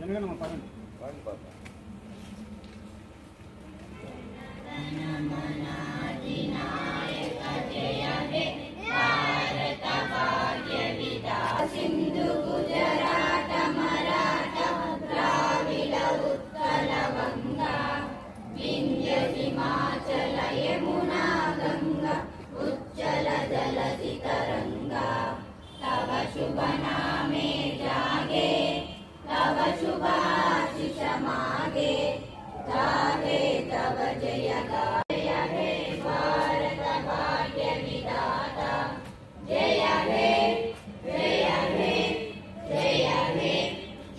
जनगणमन पाडंడి सिंधु गुजरात मराठा द्राविड उत्कल गंगा विंध्य हिमाचल यमुना गंगा उच्चल जलधि तरंगा तव शुभ नामे जागे तव शुभाशिष मागे गाहे तव जय गा